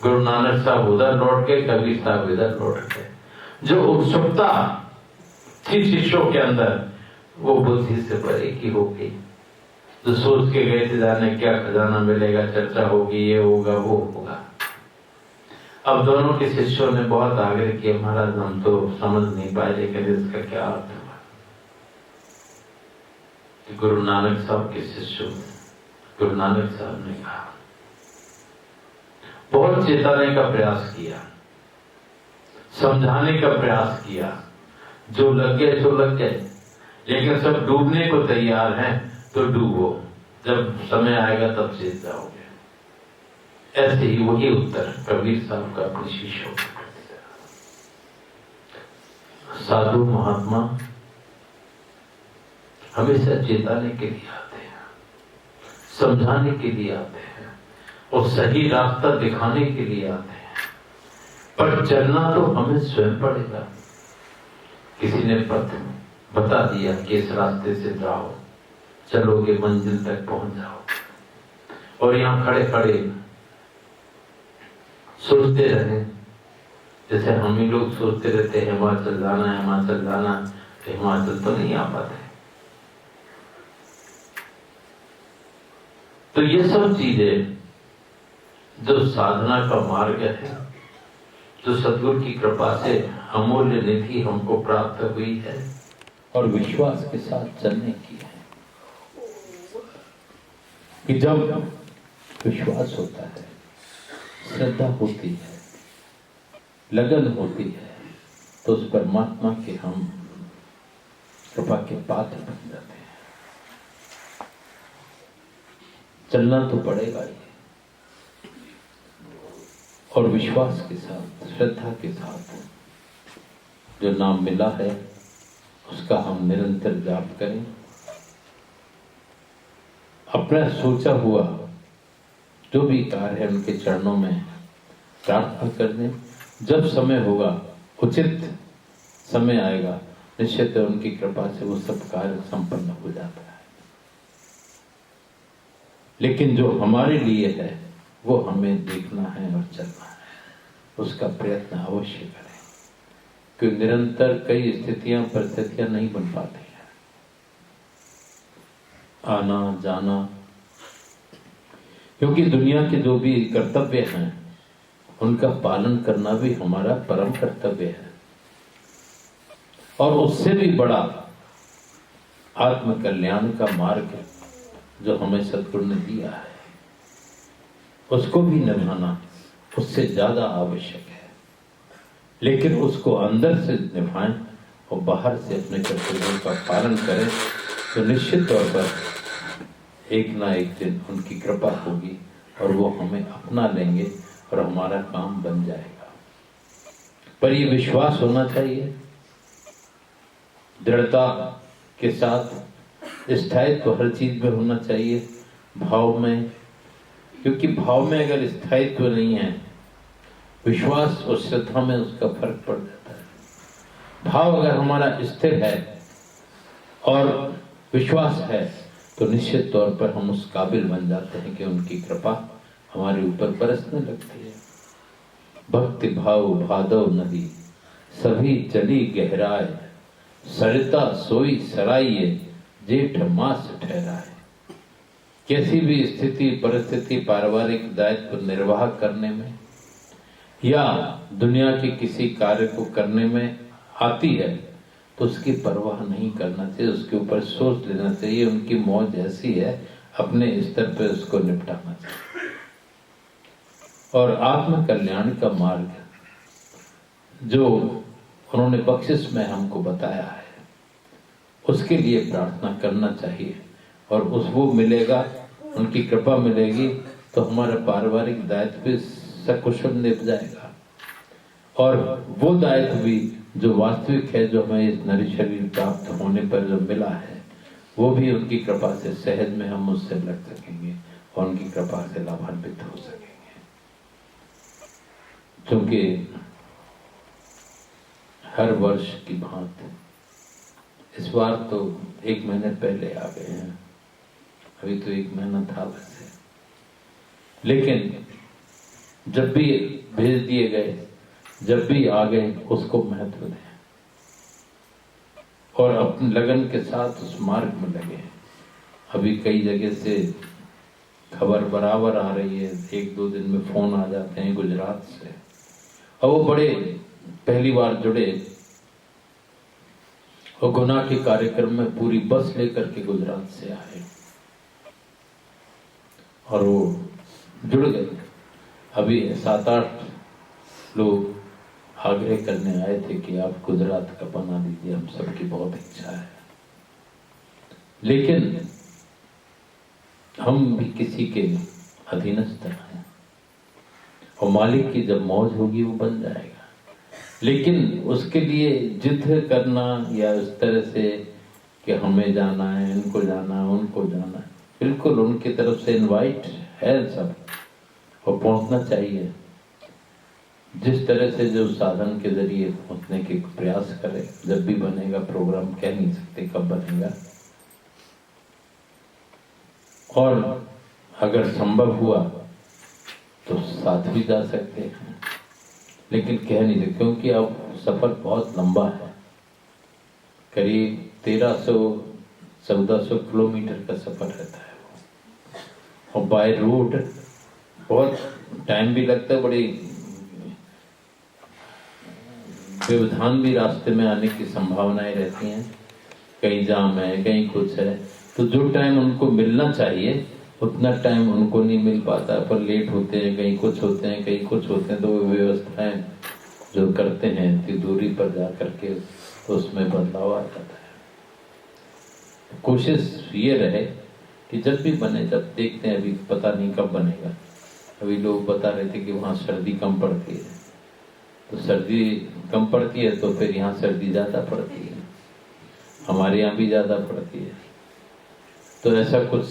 Speaker 1: गुरु नानक साहब उधर लौट गए, कबीर साहब इधर लौट गए। जो उत्सुकता थी शिष्यों के अंदर वो बुद्धि से परे की हो गई। तो सोच के गए थे जाने क्या खजाना मिलेगा, चर्चा होगी, ये होगा वो होगा। अब दोनों के शिष्यों ने बहुत आग्रह किया, महाराज हम तो समझ नहीं पाए लेकिन इसका क्या अर्थ हुआ। गुरु नानक साहब के शिष्यों, गुरु नानक साहब ने कहा, बहुत चेताने का प्रयास किया, समझाने का प्रयास किया, जो लग गए तो लग गए, लेकिन सब डूबने को तैयार हैं तो डूबो, जब समय आएगा तब सीख जाओगे। ऐसे ही वही उत्तर कबीर साहब का अपने शिष्यों को। साधु महात्मा हमेशा चेताने के लिए आते हैं, समझाने के लिए आते हैं और सही रास्ता दिखाने के लिए आते हैं, पर चलना तो हमें स्वयं पड़ेगा। किसी ने पथ बता दिया कि इस रास्ते से जाओ, चलोगे मंजिल तक पहुंच जाओ, और यहां खड़े खड़े सोचते रहे, जैसे हम ही लोग सोचते रहते हैं हिमाचल जाना है, हिमाचल जाना, तो हिमाचल तो नहीं आ पाते। तो ये सब चीजें जो साधना का मार्ग है, जो सद्गुरु की कृपा से अमूल्य निधि हमको प्राप्त हुई है और विश्वास के साथ चलने की है, कि जब विश्वास होता है, श्रद्धा होती है, लगन होती है, तो उस परमात्मा के हम कृपा के पात्र बन जाते हैं। चलना तो पड़ेगा ही, और विश्वास के साथ, श्रद्धा के साथ जो नाम मिला है उसका हम निरंतर जाप करें, अपना सोचा हुआ जो भी कार्य है उनके चरणों में प्रार्थना कर दें। जब समय होगा, उचित समय आएगा, निश्चित उनकी कृपा से वो सब कार्य संपन्न हो जाता है। लेकिन जो हमारे लिए है वो हमें देखना है और चलना है, उसका प्रयत्न अवश्य करें, क्योंकि निरंतर कई स्थितियां परिस्थितियां नहीं बन पाती हैं। आना जाना, क्योंकि दुनिया के जो भी कर्तव्य हैं उनका पालन करना भी हमारा परम कर्तव्य है, और उससे भी बड़ा आत्म कल्याण का मार्ग जो हमें सद्गुरु ने दिया है उसको भी निभाना उससे ज्यादा आवश्यक है। लेकिन उसको अंदर से निभाएं और बाहर से अपने कर्तव्यों का पालन करें तो निश्चित तौर पर एक ना एक दिन उनकी कृपा होगी और वो हमें अपना लेंगे और हमारा काम बन जाएगा। पर ये विश्वास होना चाहिए, दृढ़ता के साथ, स्थायित्व हर चीज में होना चाहिए, भाव में, क्योंकि भाव में अगर स्थायित्व नहीं है, विश्वास और श्रद्धा में उसका फर्क पड़ जाता है। भाव अगर हमारा स्थिर है और विश्वास है तो निश्चित तौर पर हम उस काबिल बन जाते हैं कि उनकी कृपा हमारे ऊपर बरसने लगती है। भक्ति भाव भादव नदी सभी चली गहराए, सरिता सोई सराइये जेठ मास ठहराए। कैसी भी स्थिति परिस्थिति पारिवारिक दायित्व निर्वाह करने में या दुनिया के किसी कार्य को करने में आती है तो उसकी परवाह नहीं करना चाहिए, उसके ऊपर सोच लेना चाहिए उनकी मौज ऐसी है, अपने स्तर पर उसको निपटाना चाहिए। और आत्म कल्याण का मार्ग जो उन्होंने बख्शिश में हमको बताया है उसके लिए प्रार्थना करना चाहिए, और उस वो मिलेगा, उनकी कृपा मिलेगी तो हमारा पारिवारिक दायित्व भी सकुशल निभ जाएगा, और वो दायित्व भी जो वास्तविक है, जो हमें इस नरी शरीर प्राप्त होने पर जो मिला है, वो भी उनकी कृपा से सहज में हम उससे लग सकेंगे और उनकी कृपा से लाभान्वित हो सकेंगे। क्योंकि हर वर्ष की भांति इस बार तो 1 महीने पहले आ गए हैं, अभी तो 1 महीना था वैसे, लेकिन जब भी भेज दिए गए, जब भी आ गए, उसको महत्व दें और अपनी लगन के साथ उस मार्ग में लगे। अभी कई जगह से खबर बराबर आ रही है, 1-2 दिन में फोन आ जाते हैं गुजरात से और वो बड़े पहली बार जुड़े और गुनाह के कार्यक्रम में पूरी बस लेकर के गुजरात से आए और वो जुड़ गए। अभी 7-8 लोग आग्रह करने आए थे कि आप गुजरात का बना दीजिए, हम सबकी बहुत इच्छा है, लेकिन हम भी किसी के अधीनस्थ हैं और मालिक की जब मौज होगी वो बन जाएगा। लेकिन उसके लिए जिद करना या उस तरह से कि हमें जाना है, इनको जाना है, उनको जाना है, बिल्कुल उनकी तरफ से इनवाइट है सब और पहुंचना चाहिए। जिस तरह से जो साधन के जरिए पहुंचने के प्रयास करें, जब भी बनेगा प्रोग्राम, कह नहीं सकते कब बनेगा, और अगर संभव हुआ तो साथ भी जा सकते हैं, लेकिन कह नहीं सकते क्योंकि अब सफर बहुत लंबा है, करीब 1300-1400 किलोमीटर का सफर रहता है और बाय रोड बहुत टाइम भी लगता है, बड़ी व्यवधान भी रास्ते में आने की संभावनाएं रहती हैं, कहीं जाम है, कहीं कुछ है, तो जो टाइम उनको मिलना चाहिए उतना टाइम उनको नहीं मिल पाता, पर लेट होते हैं, कहीं कुछ होते हैं, कहीं कुछ होते हैं, तो वो व्यवस्थाएं जो करते हैं इतनी दूरी पर जा करके तो उसमें बदलाव आ जाता है। कोशिश ये रहे कि जब भी बने, जब देखते हैं, अभी पता नहीं कब बनेगा, अभी लोग बता रहे थे कि वहाँ सर्दी कम पड़ती है, तो सर्दी कम पड़ती है तो फिर यहाँ सर्दी ज़्यादा पड़ती है, हमारे यहाँ भी ज़्यादा पड़ती है, तो ऐसा कुछ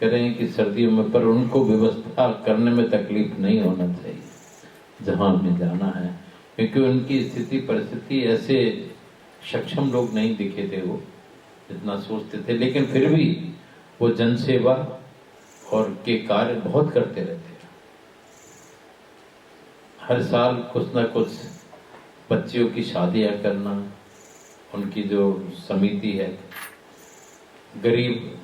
Speaker 1: करें कि सर्दियों में, पर उनको व्यवस्था करने में तकलीफ नहीं होना चाहिए जहाँ हमें जाना है, क्योंकि उनकी स्थिति परिस्थिति ऐसे सक्षम लोग नहीं दिखे थे वो जितना सोचते थे, लेकिन फिर भी वो जनसेवा और के कार्य बहुत करते रहते हैं। हर साल कुछ ना कुछ बच्चियों की शादियां करना, उनकी जो समिति है, गरीब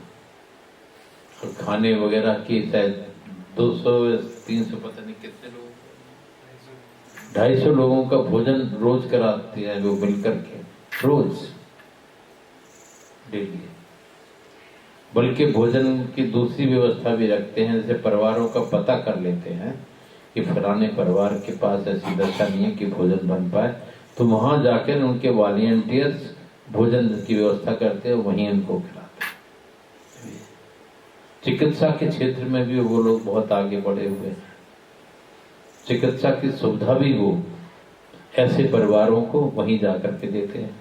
Speaker 1: खाने वगैरह की शायद 200-300 पता नहीं कितने लोग, 250 लोगों का भोजन रोज कराते हैं लोग मिलकर के, रोज डेली। बल्कि भोजन की दूसरी व्यवस्था भी रखते हैं, जैसे परिवारों का पता कर लेते हैं कि फलाने परिवार के पास ऐसी दशा नहीं है कि भोजन बन पाए, तो वहां जाकर उनके वॉलंटियर्स भोजन की व्यवस्था करते हैं, वहीं उनको खिलाते हैं। चिकित्सा के क्षेत्र में भी वो लोग बहुत आगे बढ़े हुए हैं, चिकित्सा की सुविधा भी वो ऐसे परिवारों को वहीं जाकर के देते हैं,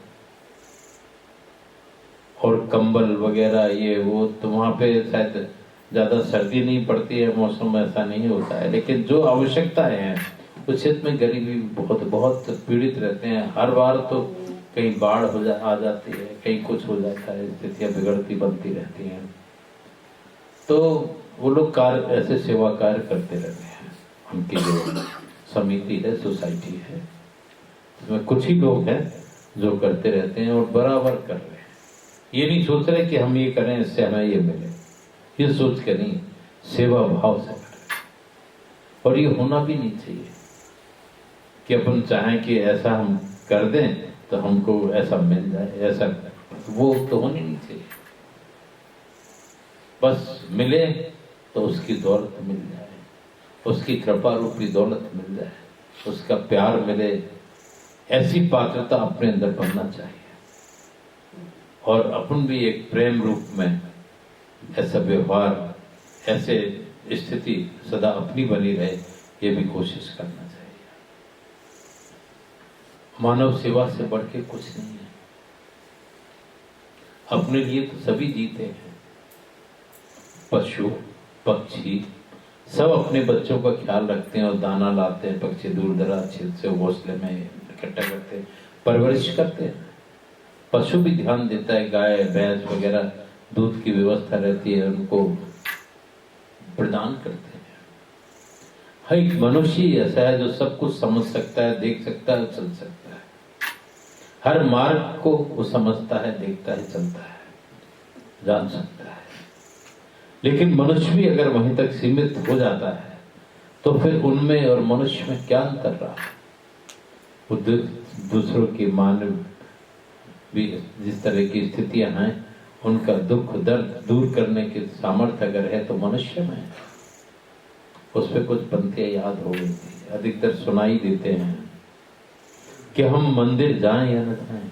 Speaker 1: और कंबल वगैरह ये वो, तो वहाँ पे शायद ज़्यादा सर्दी नहीं पड़ती है, मौसम ऐसा नहीं होता है, लेकिन जो आवश्यकताएं हैं उस क्षेत्र में गरीबी बहुत बहुत पीड़ित रहते हैं। हर बार तो कहीं बाढ़ आ जाती है, कहीं कुछ हो जाता है, स्थितियाँ बिगड़ती बनती रहती हैं, तो वो लोग कार्य ऐसे सेवा कार्य करते रहते हैं। उनकी जो समिति है, सोसाइटी है, इसमें कुछ ही लोग हैं जो करते रहते हैं और बराबर कर रहे हैं। ये नहीं सोच रहे कि हम ये करें इससे हमें ये मिले, ये सोच के नहीं, सेवा भाव से करें। और ये होना भी नहीं चाहिए कि अपन चाहें कि ऐसा हम कर दें तो हमको ऐसा मिल जाए, ऐसा वो तो होनी नहीं चाहिए। बस मिले तो उसकी दौलत मिल जाए, उसकी कृपा रूपी दौलत मिल जाए, उसका प्यार मिले, ऐसी पात्रता अपने अंदर बनना चाहिए। और अपन भी एक प्रेम रूप में ऐसा व्यवहार, ऐसे स्थिति सदा अपनी बनी रहे, ये भी कोशिश करना चाहिए। मानव सेवा से बढ़ के कुछ नहीं है। अपने लिए तो सभी जीते हैं, पशु पक्षी सब अपने बच्चों का ख्याल रखते हैं और दाना लाते हैं, पक्षी दूर दराज क्षेत्र से घोंसले में इकट्ठा करते हैं, परवरिश करते हैं। पशु भी ध्यान देता है, गाय भैंस वगैरह दूध की व्यवस्था रहती है, उनको प्रदान करते हैं। हर एक मनुष्य ऐसा है जो सब कुछ समझ सकता है, देख सकता है, चल सकता है, हर मार्ग को वो समझता है, देखता है, चलता है, जान सकता है। लेकिन मनुष्य भी अगर वहीं तक सीमित हो जाता है तो फिर उनमें और मनुष्य में क्या अंतर रहा? वो दूसरों की मानव भी जिस तरह की स्थितियां हैं उनका दुख दर्द दूर करने की सामर्थ्य अगर है तो मनुष्य में है। उस पर कुछ पंक्तियां याद हो गई थी, अधिकतर सुनाई देते हैं कि हम मंदिर जाएं या न जाएं,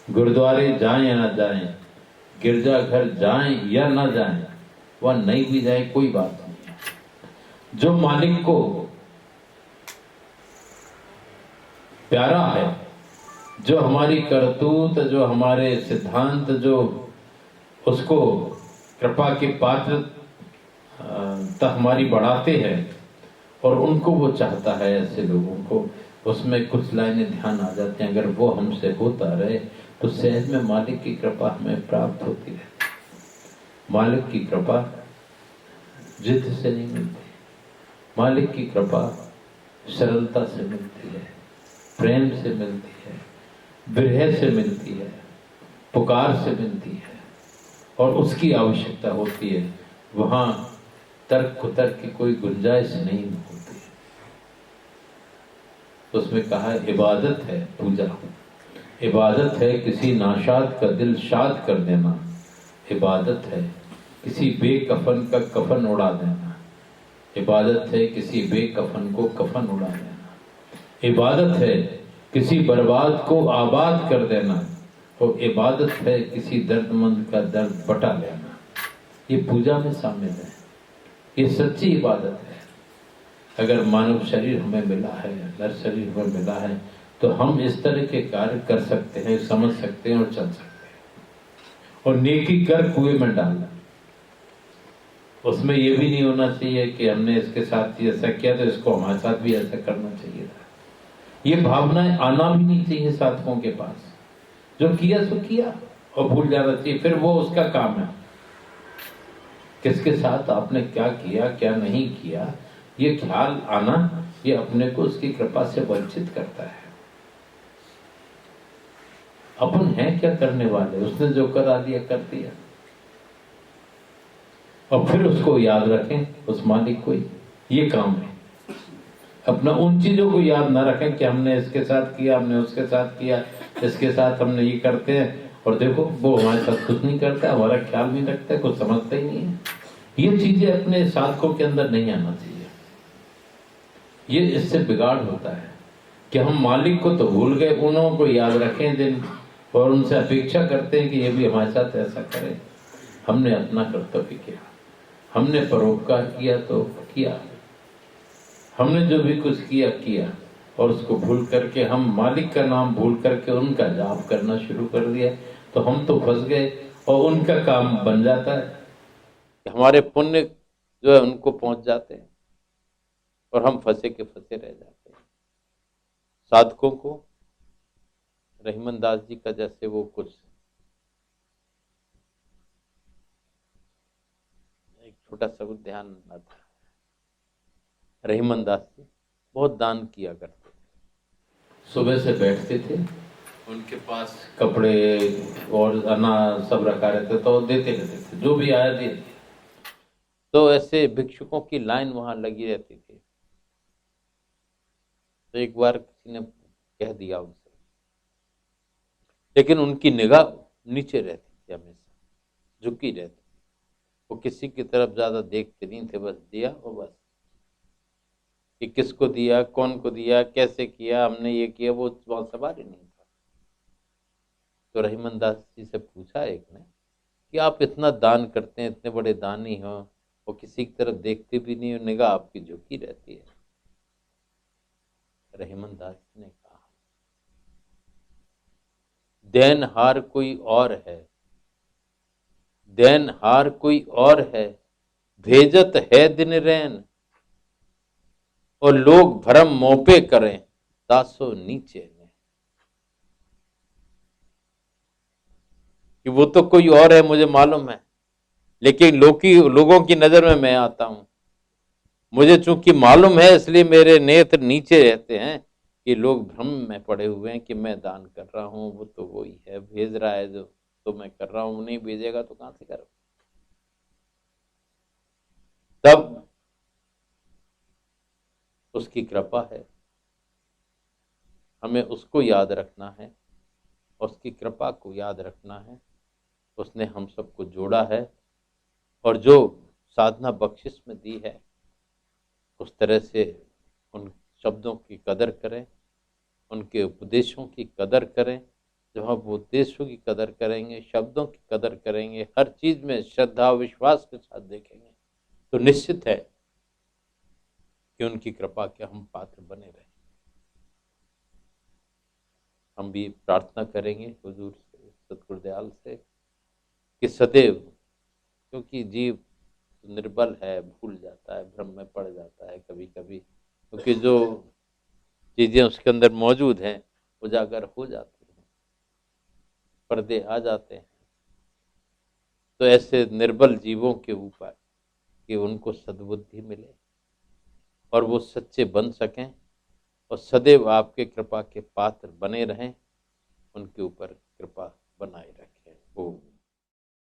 Speaker 1: गुरुद्वारे जाएं या न जाएं, गिरजाघर जाएं या न जाएं, वह नहीं भी जाए कोई बात नहीं है। जो मालिक को प्यारा है, जो हमारी करतूत, जो हमारे सिद्धांत, जो उसको कृपा के पात्र तक हमारी बढ़ाते हैं और उनको वो चाहता है, ऐसे लोगों को उसमें कुछ लाइनें ध्यान आ जाती हैं। अगर वो हमसे होता रहे तो सहज में मालिक की कृपा हमें प्राप्त होती है। मालिक की कृपा जिद से नहीं मिलती, मालिक की कृपा सरलता से मिलती है, प्रेम से मिलती है, विरह से मिलती है, पुकार से मिलती है और उसकी आवश्यकता होती है। वहां तर्क कुतर्क की कोई गुंजाइश नहीं होती। उसमें कहा इबादत है पूजा, इबादत है किसी नाशाद का दिल शाद कर देना, इबादत है किसी बेकफन का कफन उड़ा देना, इबादत है किसी बेकफन को कफन उड़ा देना, इबादत है किसी बर्बाद को आबाद कर देना, और इबादत है किसी दर्दमंद का दर्द बटा लेना। ये पूजा में शामिल है, ये सच्ची इबादत है। अगर मानव शरीर हमें मिला है, नर शरीर हमें मिला है, तो हम इस तरह के कार्य कर सकते हैं, समझ सकते हैं और चल सकते हैं। और नेकी कर कुएं में डालना, उसमें यह भी नहीं होना चाहिए कि हमने इसके साथ ऐसा किया तो इसको हमारे साथ भी ऐसा करना चाहिए था। ये भावनाएं आना भी नहीं चाहिए साधकों के पास। जो किया सो किया और भूल जाना चाहिए, फिर वो उसका काम है। किसके साथ आपने क्या किया क्या नहीं किया, ये ख्याल आना, ये अपने को उसकी कृपा से वंचित करता है। अपन हैं क्या करने वाले, उसने जो करा दिया कर दिया। और फिर उसको याद रखें, उस मालिक को, ये काम है। अपना उन चीजों को याद ना रखें कि हमने इसके साथ किया, हमने उसके साथ किया, इसके साथ हमने ये करते हैं और देखो वो हमारे साथ कुछ नहीं करता, हमारा ख्याल नहीं रखता, कुछ समझता ही नहीं है। ये चीजें अपने साधकों के अंदर नहीं आना चाहिए। ये इससे बिगाड़ होता है कि हम मालिक को तो भूल गए, उन्हों को याद रखें दिन और उनसे अपेक्षा करते हैं कि ये भी हमारे साथ ऐसा करें। हमने अपना कर्तव्य किया, हमने परोपकार किया तो किया, हमने जो भी कुछ किया किया, और उसको भूल करके हम मालिक का नाम भूल करके उनका जाप करना शुरू कर दिया, तो हम तो फंस गए और उनका काम बन जाता है। हमारे पुण्य जो है उनको पहुंच जाते हैं और हम फंसे के फंसे रह जाते हैं। साधकों को रहीमन दास जी का जैसे वो कुछ एक छोटा सा ध्यान आता, रहीमन दास जी बहुत दान किया करते थे। सुबह से बैठते थे, उनके पास कपड़े और अनाज सब रखा रहता तो देते रहते थे, जो भी आया दे। तो ऐसे भिक्षुकों की लाइन वहां लगी रहती थी। तो एक बार किसी ने कह दिया उनसे, लेकिन उनकी निगाह नीचे रहती थी, हमेशा झुकी रहती। वो किसी की तरफ ज्यादा देखते नहीं थे, बस दिया और बस। कि किसको दिया, कौन को दिया, कैसे किया, हमने ये किया, वो सवाल ही नहीं था। तो रहीमन दास जी से पूछा एक ने कि आप इतना दान करते हैं, इतने बड़े दानी हो, और किसी की तरफ देखते भी नहीं हो, निगाह आपकी झुकी रहती है। रहीमन दास जी ने कहा, देनहार कोई और है, देनहार कोई और है, भेजत है दिन रैन, और लोग भरम मोपे करें, दासो नीचे में। कि वो तो कोई और है मुझे मालूम है, लेकिन लोगों की नजर में मैं आता हूं। मुझे चूंकि मालूम है इसलिए मेरे नेत्र नीचे रहते हैं कि लोग भ्रम में पड़े हुए हैं कि मैं दान कर रहा हूं, वो तो वही है भेज रहा है जो, तो मैं कर रहा हूं, नहीं भेजेगा तो कहां से करूं। तब उसकी कृपा है। हमें उसको याद रखना है, उसकी कृपा को याद रखना है। उसने हम सबको जोड़ा है और जो साधना बख्शिश में दी है उस तरह से उन शब्दों की कदर करें, उनके उपदेशों की कदर करें। जब हम उपदेशों की कदर करेंगे, शब्दों की कदर करेंगे, हर चीज में श्रद्धा विश्वास के साथ देखेंगे, तो निश्चित है कि उनकी कृपा के हम पात्र बने रहें। हम भी प्रार्थना करेंगे हुजूर से, सतगुरुदयाल से, कि सदैव, क्योंकि जीव निर्बल है, भूल जाता है, भ्रम में पड़ जाता है कभी कभी, क्योंकि जो चीजें उसके अंदर मौजूद हैं उजागर हो जाती हैं, पर्दे आ जाते हैं। तो ऐसे निर्बल जीवों के ऊपर कि उनको सद्बुद्धि मिले और वो सच्चे बन सकें और सदैव आपके कृपा के पात्र बने रहें, उनके ऊपर कृपा